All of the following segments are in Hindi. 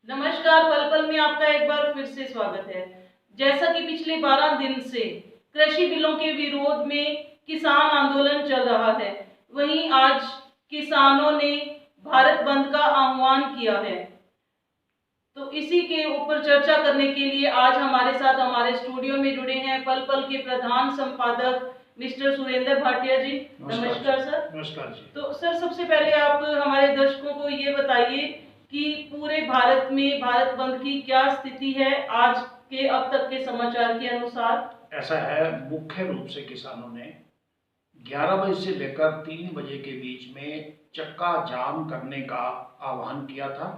नमस्कार। पल पल में आपका एक बार फिर से स्वागत है। जैसा कि पिछले 12 दिन से कृषि बिलों के विरोध में किसान आंदोलन चल रहा है, वहीं आज किसानों ने भारत बंद का आह्वान किया है। तो इसी के ऊपर चर्चा करने के लिए आज हमारे साथ हमारे स्टूडियो में जुड़े हैं पल पल के प्रधान संपादक मिस्टर सुरेंद्र भाटिया जी। नमस्कार सर। नमस्कार जी। तो सर, सबसे पहले आप हमारे दर्शकों को ये बताइए कि पूरे भारत में भारत बंद की क्या स्थिति है आज के अब तक के समाचार के अनुसार। ऐसा है, मुख्य रूप से किसानों ने 11 बजे से लेकर 3 बजे के बीच में चक्का जाम करने का आह्वान किया था।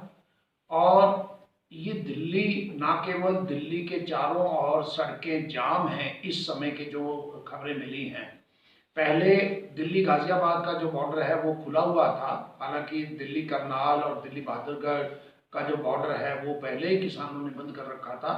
और ये दिल्ली, ना केवल दिल्ली के चारों ओर सड़कें जाम हैं इस समय के जो खबरें मिली हैं। पहले दिल्ली गाजियाबाद का जो बॉर्डर है वो खुला हुआ था, हालांकि दिल्ली करनाल और दिल्ली बहादुरगढ़ का जो बॉर्डर है वो पहले ही किसानों ने बंद कर रखा था।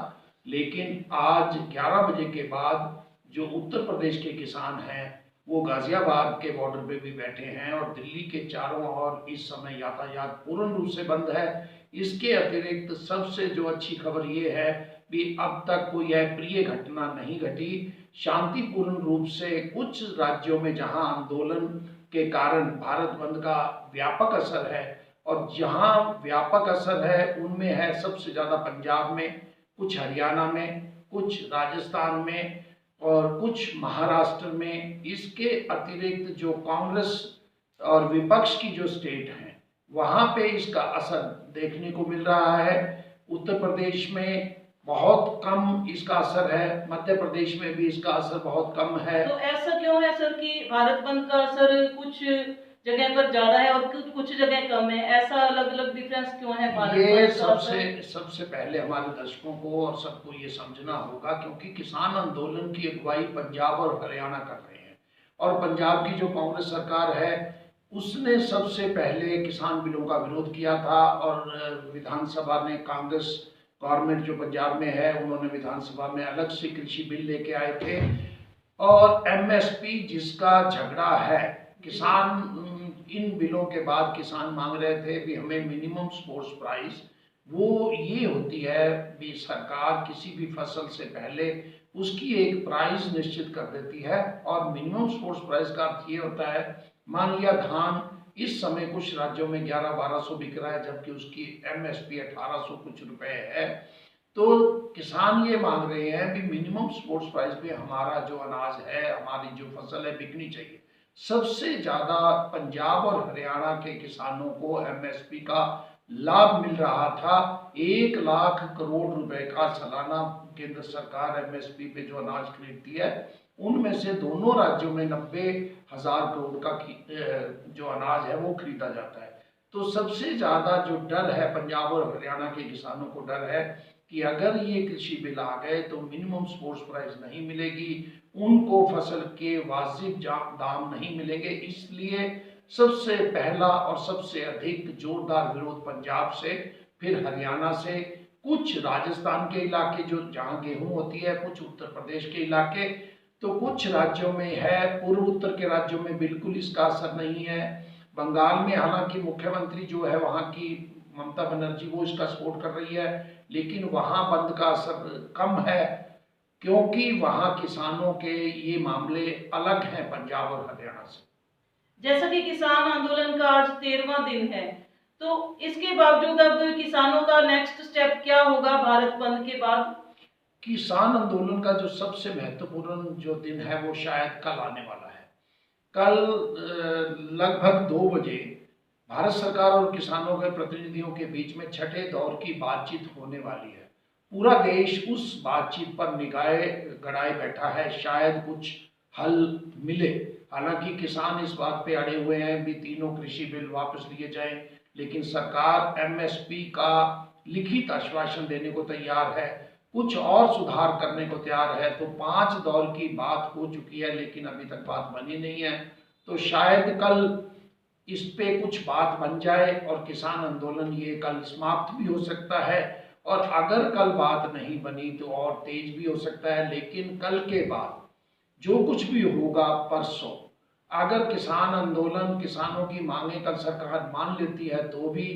लेकिन आज 11 बजे के बाद जो उत्तर प्रदेश के किसान हैं वो गाजियाबाद के बॉर्डर पे भी बैठे हैं और दिल्ली के चारों ओर इस समय यातायात पूर्ण रूप से बंद है। इसके अतिरिक्त सबसे जो अच्छी खबर ये है कि अब तक कोई अप्रिय घटना नहीं घटी। शांतिपूर्ण रूप से कुछ राज्यों में जहां आंदोलन के कारण भारत बंद का व्यापक असर है और जहां व्यापक असर है उनमें है सबसे ज़्यादा पंजाब में, कुछ हरियाणा में, कुछ राजस्थान में और कुछ महाराष्ट्र में। इसके अतिरिक्त जो कांग्रेस और विपक्ष की जो स्टेट हैं वहाँ पे इसका असर देखने को मिल रहा है। उत्तर प्रदेश में बहुत कम इसका असर है, मध्य प्रदेश में भी इसका असर बहुत कम है। तो ऐसा क्यों है सर कि भारत बंद का असर कुछ जगह पर ज्यादा है और कुछ जगह कम है? ऐसा अलग अलग डिफरेंस क्यों है भारत ये बंद का असर? सबसे पहले हमारे दर्शकों को और सबको ये समझना होगा, क्योंकि किसान आंदोलन की अगुवाई पंजाब और हरियाणा कर रहे हैं और पंजाब की जो कांग्रेस सरकार है उसने सबसे पहले किसान बिलों का विरोध किया था और विधानसभा ने, कांग्रेस गवर्नमेंट जो पंजाब में है उन्होंने विधानसभा में अलग से कृषि बिल लेके आए थे। और एमएसपी जिसका झगड़ा है, किसान इन बिलों के बाद किसान मांग रहे थे कि हमें मिनिमम सपोर्ट प्राइस, वो ये होती है कि सरकार किसी भी फसल से पहले उसकी एक प्राइस निश्चित कर देती है और मिनिमम सपोर्ट प्राइस का अर्थ ये होता है, मान लिया धान इस समय कुछ राज्यों में 1100-1200 बिक रहा है जबकि उसकी एमएसपी 1800 कुछ रुपए है, तो किसान ये मांग रहे हैं कि मिनिमम सपोर्ट प्राइस पे हमारा जो अनाज है, हमारी जो फसल है बिकनी चाहिए। सबसे ज्यादा पंजाब और हरियाणा के किसानों को एमएसपी का लाभ मिल रहा था। 1 लाख करोड़ रुपए का सालाना केंद्र सरकार एमएसपी पे जो अनाज खरीदती है, उनमें से दोनों राज्यों में 90,000 करोड़ का जो अनाज है वो खरीदा जाता है। तो सबसे ज्यादा जो डर है पंजाब और हरियाणा के किसानों को डर है कि अगर ये कृषि बिल आ गए तो मिनिमम सपोर्ट प्राइस नहीं मिलेगी, उनको फसल के वाजिब दाम नहीं मिलेंगे। इसलिए सबसे पहला और सबसे अधिक जोरदार विरोध पंजाब से, फिर हरियाणा से, कुछ राजस्थान के इलाके जो जहाँ गेहूं होती है, कुछ उत्तर प्रदेश के इलाके, तो कुछ राज्यों में है, पूर्व उत्तर के राज्यों में बिल्कुल इसका असर नहीं है। बंगाल में हालांकि मुख्यमंत्री जो है वहाँ की ममता बनर्जी वो इसका सपोर्ट कर रही है, लेकिन वहाँ बंद का असर कम है क्योंकि वहाँ किसानों के ये मामले अलग हैं पंजाब और हरियाणा से। जैसा कि किसान आंदोलन का आज 13वां दिन है, तो इसके बावजूद अब किसानों का नेक्स्ट स्टेप क्या होगा भारत बंद के बाद? किसान आंदोलन का जो सबसे महत्वपूर्ण जो दिन है वो शायद कल आने वाला है। कल लगभग 2 बजे भारत सरकार और किसानों के प्रतिनिधियों के बीच में छठे दौर की बातचीत होने वाली है। पूरा देश उस बातचीत पर निगाहें गड़ाए बैठा है, शायद कुछ हल मिले। हालांकि किसान इस बात पे अड़े हुए हैं भी तीनों कृषि बिल वापस लिए जाएं, लेकिन सरकार एमएसपी का लिखित आश्वासन देने को तैयार है, कुछ और सुधार करने को तैयार है। तो 5 दौर की बात हो चुकी है लेकिन अभी तक बात बनी नहीं है, तो शायद कल इस पे कुछ बात बन जाए और किसान आंदोलन ये कल समाप्त भी हो सकता है। और अगर कल बात नहीं बनी तो और तेज भी हो सकता है। लेकिन कल के बाद जो कुछ भी होगा परसों, अगर किसान आंदोलन, किसानों की मांगे कल सरकार मान लेती है तो भी,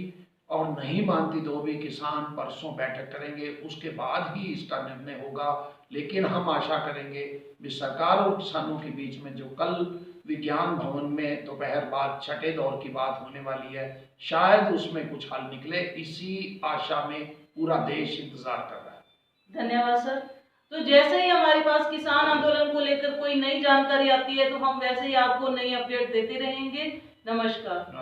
और नहीं मानती तो भी किसान परसों बैठक करेंगे, उसके बाद ही इसका निर्णय होगा। लेकिन हम आशा करेंगे कि सरकार और किसानों के बीच में जो कल विज्ञान भवन में दोपहर बाद छठे दौर की बात होने वाली है, शायद उसमें कुछ हल निकले। इसी आशा में पूरा देश इंतजार कर रहा है। धन्यवाद सर। तो जैसे ही हमारे पास किसान आंदोलन को लेकर कोई नई जानकारी आती है तो हम वैसे ही आपको नई अपडेट देते रहेंगे। नमस्कार।